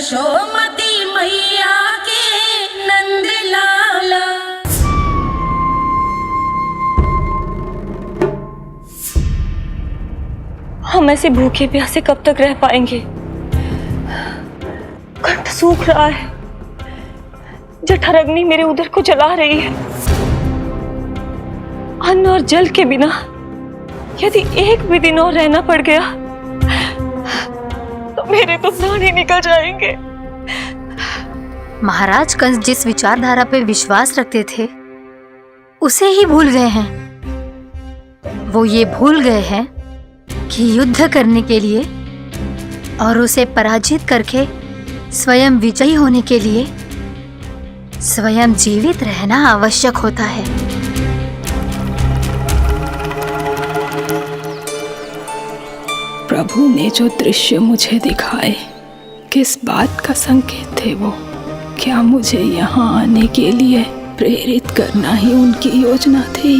यशोमती मैया के नंद लाला। हम ऐसे भूखे प्यासे कब तक रह पाएंगे? कंठ सूख रहा है, जठराग्नि मेरे उदर को जला रही है। अन्न और जल के बिना यदि एक भी दिन और रहना पड़ गया तो मेरे तो प्राण ही निकल जाएंगे। महाराज कंस जिस विचारधारा पे विश्वास रखते थे उसे ही भूल गए हैं। वो ये भूल गए हैं कि युद्ध करने के लिए और उसे पराजित करके स्वयं विजयी होने के लिए स्वयं जीवित रहना आवश्यक होता है। प्रभु ने जो दृश्य मुझे दिखाए, किस बात का संकेत थे वो? क्या मुझे यहाँ आने के लिए प्रेरित करना ही उनकी योजना थी?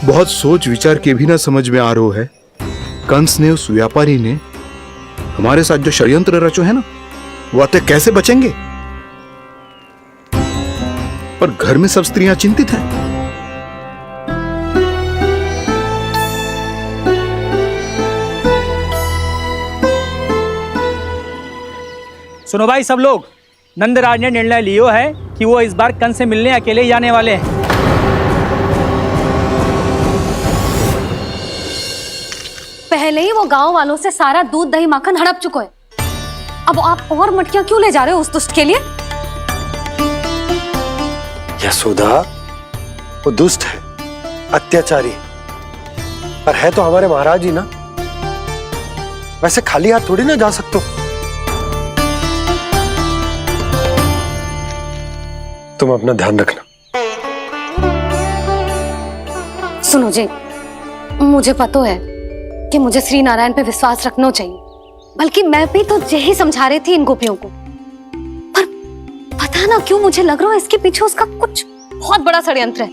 बहुत सोच विचार के भी ना समझ में आ रहा है। कंस ने, उस व्यापारी ने हमारे साथ जो षड्यंत्र रचो है ना, वो आते कैसे बचेंगे? पर घर में सब स्त्रियां चिंतित हैं। सुनो भाई सब लोग, नंदराज ने निर्णय लियो है कि वो इस बार कंस से मिलने अकेले ही आने वाले हैं। पहले ही वो गांव वालों से सारा दूध दही माखन हड़प चुका है। अब आप और मटकियां क्यों ले जा रहे हो उस दुष्ट के लिए? यशोदा, वो दुष्ट है, अत्याचारी, पर है तो हमारे महाराज ही ना। वैसे खाली हाथ थोड़ी ना जा सकते हो। तुम अपना ध्यान रखना। सुनो जी, मुझे पता है कि मुझे श्री नारायण पे विश्वास रखना चाहिए, बल्कि मैं भी तो यही समझा रही थी इन गोपियों को। पर पता ना क्यों मुझे लग रहा है इसके पीछे उसका कुछ बहुत बड़ा षड्यंत्र है।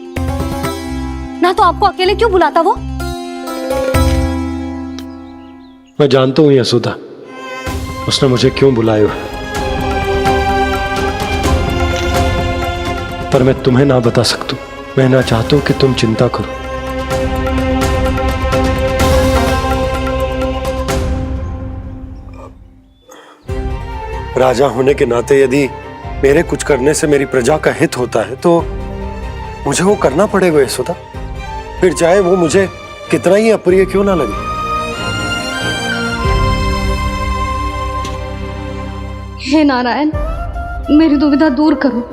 ना तो आपको अकेले क्यों बुलाता वो? मैं जानता हूं यशोदा, उसने मुझे क्यों बुलाया है, पर मैं तुम्हें ना बता सकता। मैं ना चाहता हूं कि तुम चिंता करो। राजा होने के नाते यदि मेरे कुछ करने से मेरी प्रजा का हित होता है तो मुझे वो करना पड़ेगा यशोदा, फिर चाहे वो मुझे कितना ही अप्रिय क्यों ना लगे। हे नारायण, मेरी दुविधा दूर करो।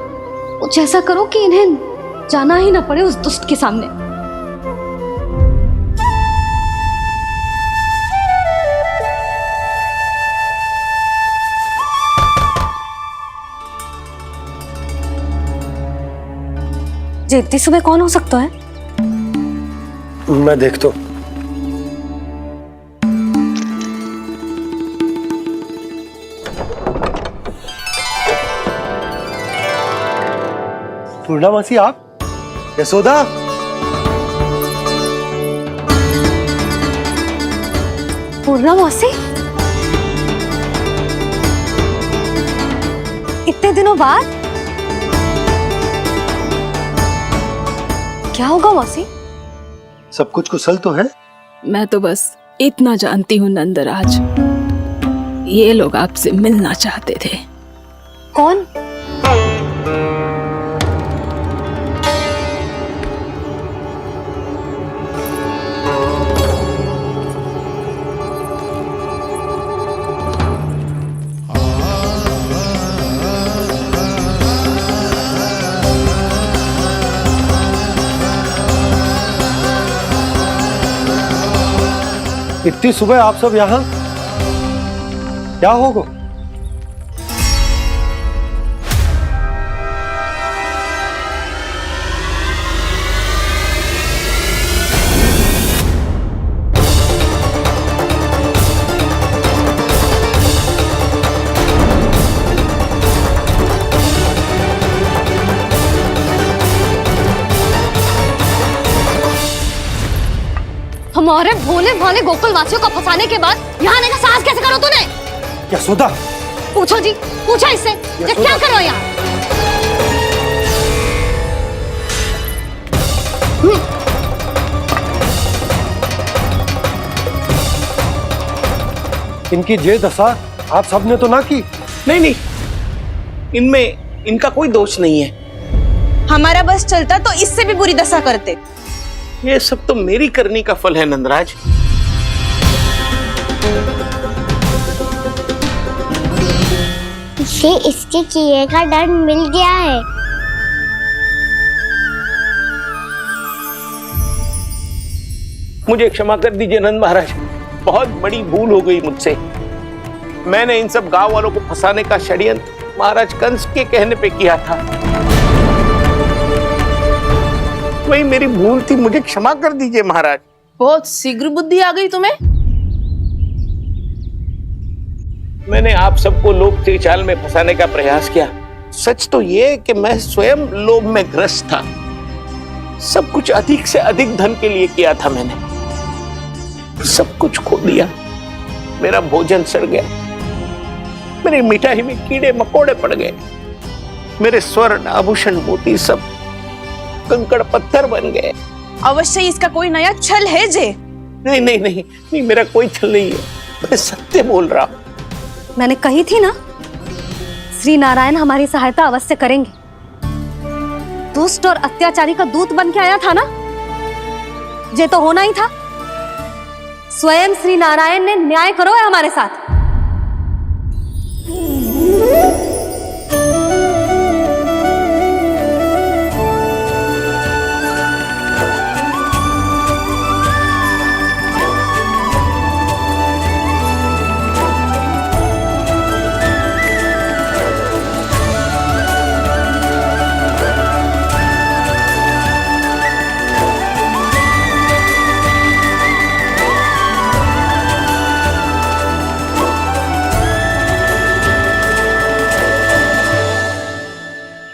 कुछ ऐसा करो कि इन्हें जाना ही ना पड़े उस दुष्ट के सामने। जी इतनी सुबह कौन हो सकता है? मैं देखता हूं। पूर्णा मासी, आप? यशोदा, पूर्णा मौसी, इतने दिनों बाद? क्या होगा मौसी? सब कुछ कुशल तो है? मैं तो बस इतना जानती हूँ नंदराज, ये लोग आपसे मिलना चाहते थे। कौन? इतनी सुबह आप सब यहाँ? क्या होगा? हमारे भोले भाले गोकुल वासियों को फंसाने के बाद यहाँ आने का साहस कैसे करो तूने? यशोदा, पूछो जी, पूछो इससे ये क्या करो यहाँ। इनकी ये दशा आप सबने तो ना की। नहीं नहीं, इनमें इनका कोई दोष नहीं है। हमारा बस चलता तो इससे भी बुरी दशा करते। ये सब तो मेरी करनी का फल है नंदराज। इसे इसके किए का दंड मिल गया है। मुझे क्षमा कर दीजिए नंद महाराज, बहुत बड़ी भूल हो गई मुझसे। मैंने इन सब गांव वालों को फंसाने का षड्यंत्र महाराज कंस के कहने पे किया था। वही मेरी भूल थी, मुझे क्षमा कर दीजिए महाराज। बहुत शीघ्र बुद्धि आ गई तुम्हें। मैंने आप सबको लोभ के जाल में फंसाने का प्रयास किया। सच तो ये कि मैं स्वयं लोभ में ग्रस्त था। सब कुछ अधिक से अधिक धन के लिए किया था मैंने। सब कुछ खो दिया। मेरा भोजन सड़ गया, मेरी मिठाई में कीड़े मकोड़े पड़ गए, मेरे स्वर्ण आभूषण मोती सब कंकड़ पत्थर बन गए। अवश्य इसका कोई नया छल है जे। नहीं नहीं नहीं नहीं, मेरा कोई छल नहीं है, मैं सत्य बोल रहा हूं। मैंने कही थी ना, श्री नारायण हमारी सहायता अवश्य करेंगे। दुष्ट और अत्याचारी का दूत बन के आया था ना, ये तो होना ही था। स्वयं श्री नारायण ने न्याय करो है हमारे साथ।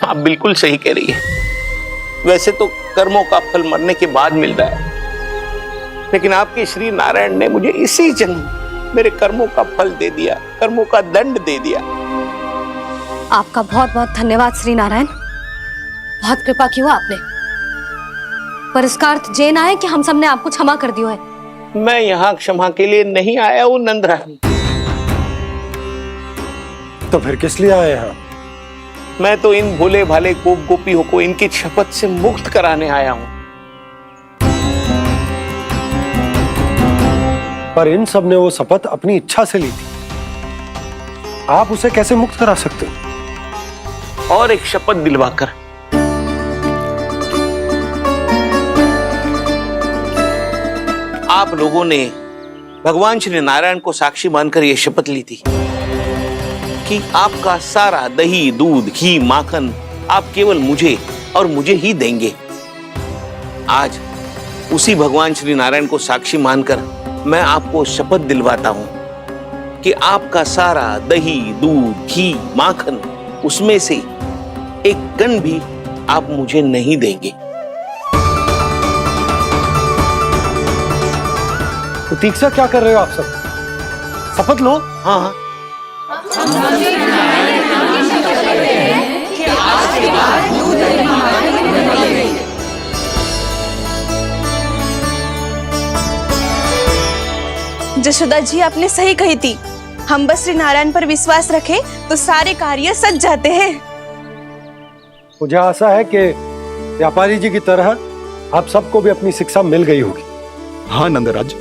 आप बिल्कुल सही कह रही है। वैसे तो कर्मों का फल मरने के बाद मिल रहा है, लेकिन आपके श्री नारायण ने मुझे इसी जन्म मेरे कर्मों का फल दे दिया, कर्मों का दंड दे दिया। आपका बहुत बहुत धन्यवाद श्री नारायण, बहुत कृपा की हो आपने। पर इसका अर्थ ये ना है कि हम सब ने आपको क्षमा कर दिया है। मैं यहाँ क्षमा के लिए नहीं आया हूँ नंदरानी। तो फिर किस लिए आए यहाँ? मैं तो इन भोले भाले गोप गोपियों को इनकी शपथ से मुक्त कराने आया हूं। पर इन सब ने वो शपथ अपनी इच्छा से ली थी, आप उसे कैसे मुक्त करा सकते हो? और एक शपथ दिलवाकर। आप लोगों ने भगवान श्री नारायण को साक्षी मानकर यह शपथ ली थी कि आपका सारा दही, दूध, घी, माखन आप केवल मुझे और मुझे ही देंगे। आज उसी भगवान श्री नारायण को साक्षी मानकर मैं आपको शपथ दिलवाता हूं कि आपका सारा दही, दूध, घी, माखन उसमें से एक कण भी आप मुझे नहीं देंगे। प्रतीक्षा क्या कर रहे हो आप सब? शपथ लो। हाँ हाँ, जशोदा जी आपने सही कही थी। हम बस श्री नारायण पर विश्वास रखें तो सारे कार्य सज जाते हैं। मुझे आशा है कि व्यापारी जी की तरह आप सबको भी अपनी शिक्षा मिल गई होगी। हाँ नंदराज,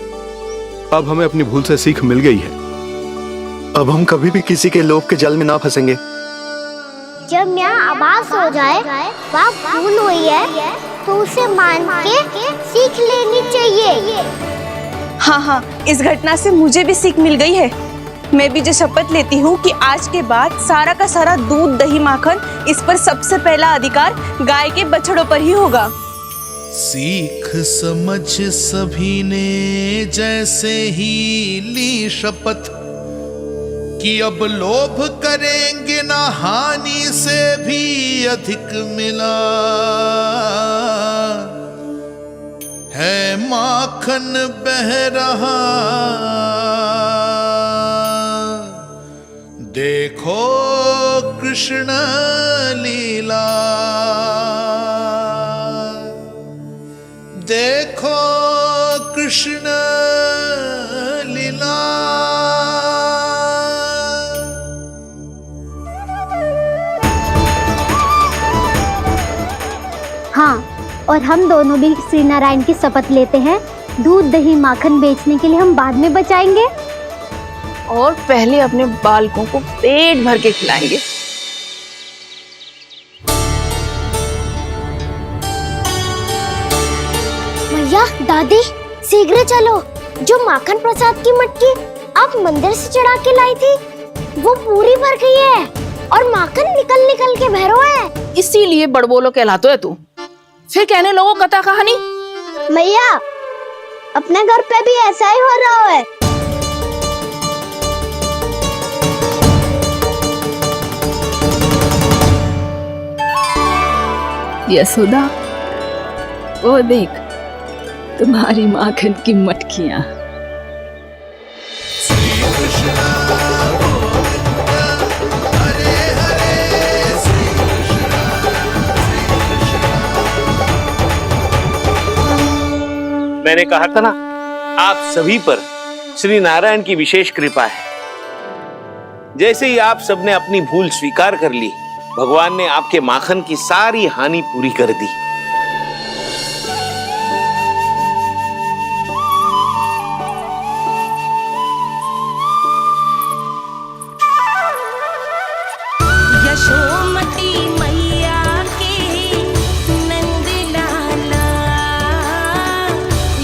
अब हमें अपनी भूल से सीख मिल गई है। अब हम कभी भी किसी के लोभ के जल में ना फंसेंगे। जब यहाँ आभास हो जाए वहाँ भूल हुई है तो उसे मान के सीख लेनी चाहिए। हाँ हाँ, इस घटना से मुझे भी सीख मिल गई है। मैं भी जो शपथ लेती हूँ कि आज के बाद सारा का सारा दूध, दही, माखन इस पर सबसे पहला अधिकार गाय के बछड़ों पर ही होगा। सीख समझ सभी ने जैसे ही ली शपथ कि अब लोभ करेंगे ना हानि से भी अधिक मिला है, माखन बह रहा देखो देखो कृष्ण लीला, देखो कृष्ण लीला। हाँ, और हम दोनों भी श्री नारायण की शपथ लेते हैं, दूध दही माखन बेचने के लिए हम बाद में बचाएंगे और पहले अपने बालकों को पेट भर के खिलाएंगे। भैया दादी शीघ्र चलो, जो माखन प्रसाद की मटकी आप मंदिर से चढ़ा के लाई थी वो पूरी भर गई है और माखन निकल निकल के बह रहा है। इसीलिए बड़बोलो कहलाते है तू। फिर कहने लोगों कथा कहानी। भैया अपने घर पे भी ऐसा ही हो रहा है। यशोदा, वो देख तुम्हारी माखन की मटकियां। मैंने कहा था ना, आप सभी पर श्री नारायण की विशेष कृपा है। जैसे ही आप सबने अपनी भूल स्वीकार कर ली, भगवान ने आपके माखन की सारी हानि पूरी कर दी। यशोमती मैया के नंद लाला,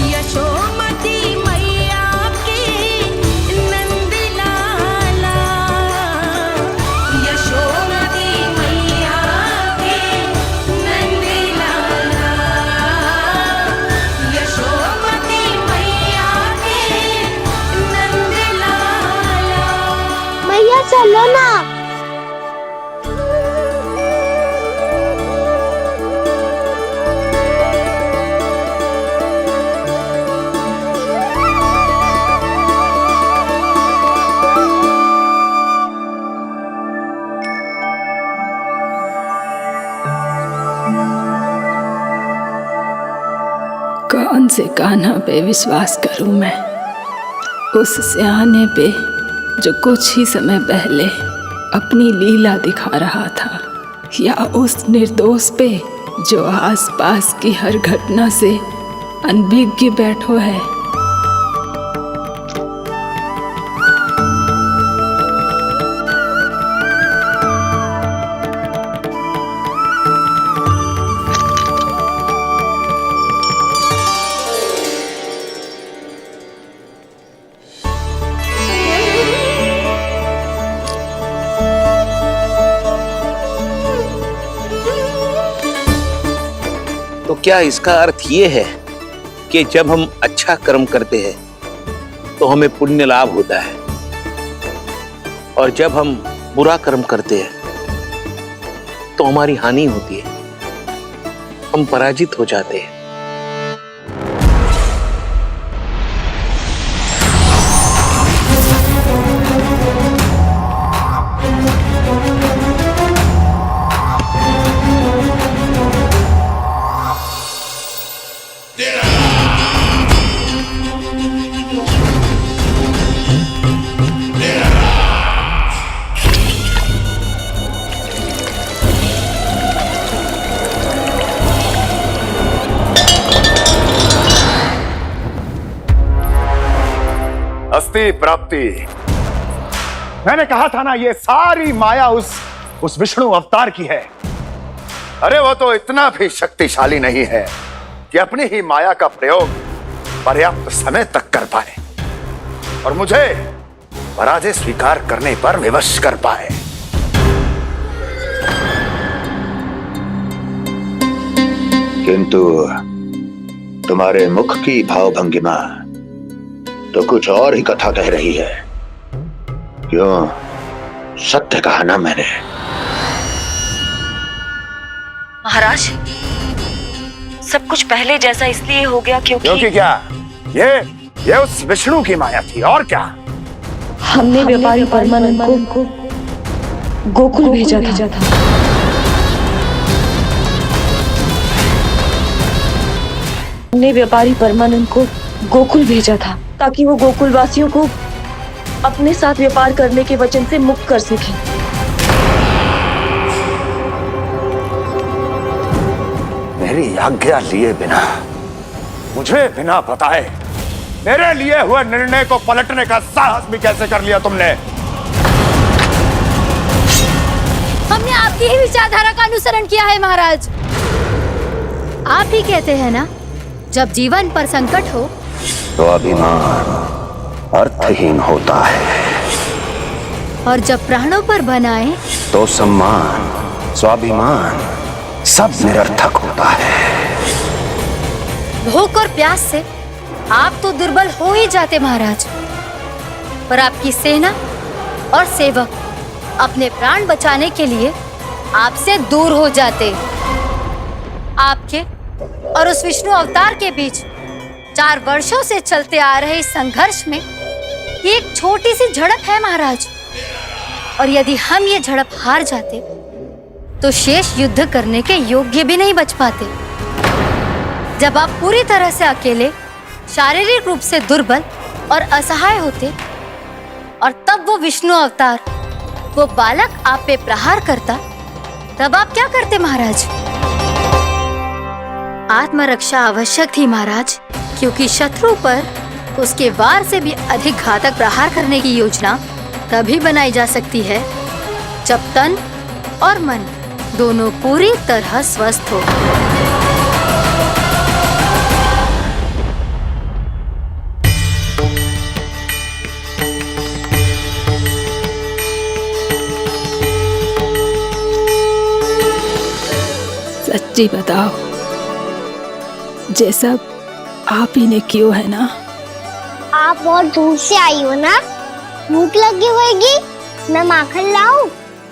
यशोमती मैया के नंद लाला, यशोमती मैया के नंद लाला, यशोमती मैया के नंद लाला। मैया चलो ना। कौन से कान्हा पे विश्वास करूं मैं, उस सियाने पे जो कुछ ही समय पहले अपनी लीला दिखा रहा था, या उस निर्दोष पे जो आसपास की हर घटना से अनभिज्ञ बैठो है। तो क्या इसका अर्थ ये है कि जब हम अच्छा कर्म करते हैं तो हमें पुण्य लाभ होता है, और जब हम बुरा कर्म करते हैं तो हमारी हानि होती है, हम पराजित हो जाते हैं? अस्ति प्राप्ति। मैंने कहा था ना, ये सारी माया उस विष्णु अवतार की है। अरे वो तो इतना भी शक्तिशाली नहीं है कि अपनी ही माया का प्रयोग पर्याप्त समय तक कर पाए और मुझे पराजय स्वीकार करने पर विवश कर पाए। किंतु तुम्हारे मुख की भावभंगिमा तो कुछ और ही कथा कह रही है। क्यों, सत्य कहा ना मैंने। महाराज, सब कुछ पहले जैसा इसलिए हो गया क्योंकि क्या ये उस विष्णु की माया थी, और क्या। हमने व्यापारी परमानंद को गोकुल भेजा था। हमने व्यापारी परमानंद को गोकुल भेजा था ताकि वो गोकुल वासियों को अपने साथ व्यापार करने के वचन से मुक्त कर सके। मेरी आज्ञा लिए बिना, मुझे बिना बताए मेरे लिए हुए निर्णय को पलटने का साहस भी कैसे कर लिया तुमने? हमने आपकी ही विचारधारा का अनुसरण किया है महाराज। आप ही कहते हैं ना, जब जीवन पर संकट हो तो अभिमान अर्थहीन होता है, और जब प्राणों पर बनाए तो सम्मान स्वाभिमान सब निरर्थक होता है। भूख और प्यास से आप तो दुर्बल हो ही जाते महाराज, पर आपकी सेना और सेवक अपने प्राण बचाने के लिए आपसे दूर हो जाते। आपके और उस विष्णु अवतार के बीच 4 वर्षों से चलते आ रहे इस संघर्ष में ये एक छोटी सी झड़प है महाराज, और यदि हम ये झड़प हार जाते तो शेष युद्ध करने के योग्य भी नहीं बच पाते। जब आप पूरी तरह से अकेले, शारीरिक रूप से दुर्बल और असहाय होते, और तब वो विष्णु अवतार, वो बालक आप पे प्रहार करता, तब आप क्या करते महाराज? आत्मरक्षा आवश्यक थी महाराज, क्योंकि शत्रु पर उसके वार से भी अधिक घातक प्रहार करने की योजना तभी बनाई जा सकती है जब तन और मन दोनों पूरी तरह स्वस्थ हो। सच्ची बताओ, जैसा आप ही ने कियो है ना? आप बहुत दूर से आई हो ना, भूख लगी होगी। मैं माखन लाऊं?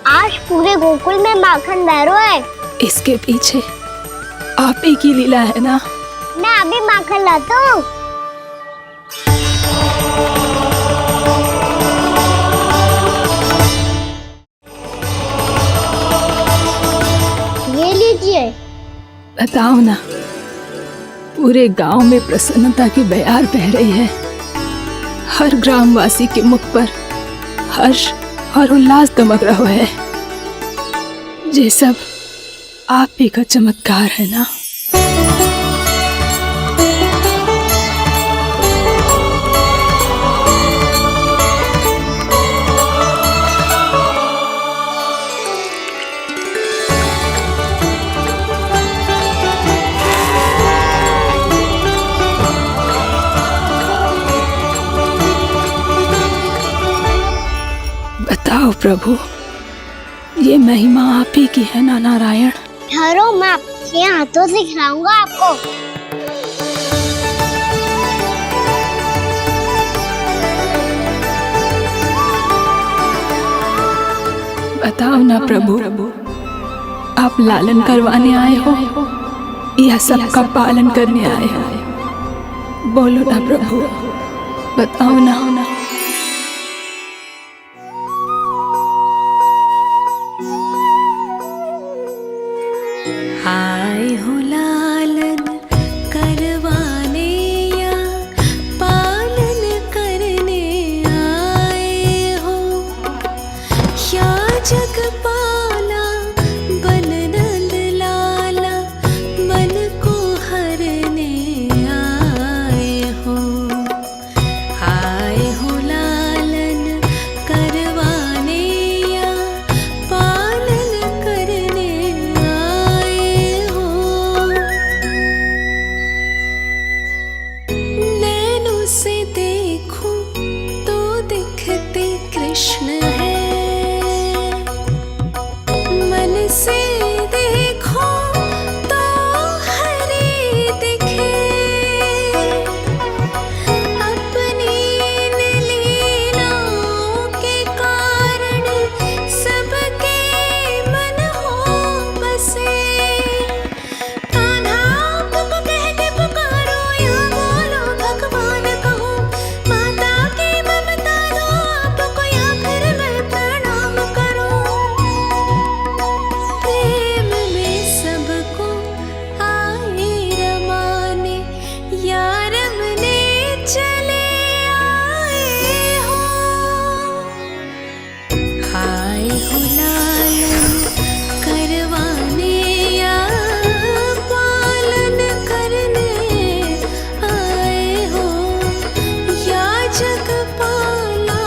आज पूरे गोकुल में माखन बह रहा है। इसके पीछे आप ही की लीला है ना? मैं अभी माखन लाता हूँ। ये लीजिए। बताओ ना, पूरे गांव में प्रसन्नता की बयार बह रही है। हर ग्रामवासी के मुख पर हर्ष और उल्लास दमक रहा है। ये सब आप ही का चमत्कार है ना? बताओ प्रभु, ये महिमा आप ही की है ना नारायण? ठहरो, मैं आपके हाथों से खिलाऊंगा आपको। बताओ ना प्रभु, आप लालन करवाने आए हो या सबका पालन करने आए हो? बोलो ना प्रभु, बताओ ना। आए हो लालन करवाने या पालन करने आए हो, या जगपाला बन नंद लाला मन को हरने आए हो। आए हो हो लालन करवाने या पालन करने आए हो, या जगपाला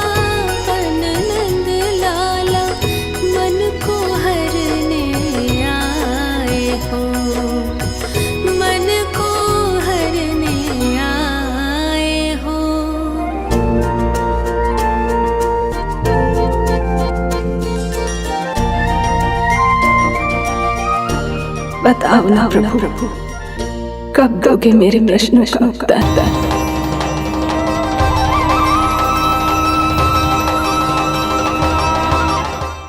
पन नंद लाला मन को हरने आए हो, मन को हरने आए हो। बताओ ना प्रभु, कब दोगे मेरे प्रश्नों का उत्तर?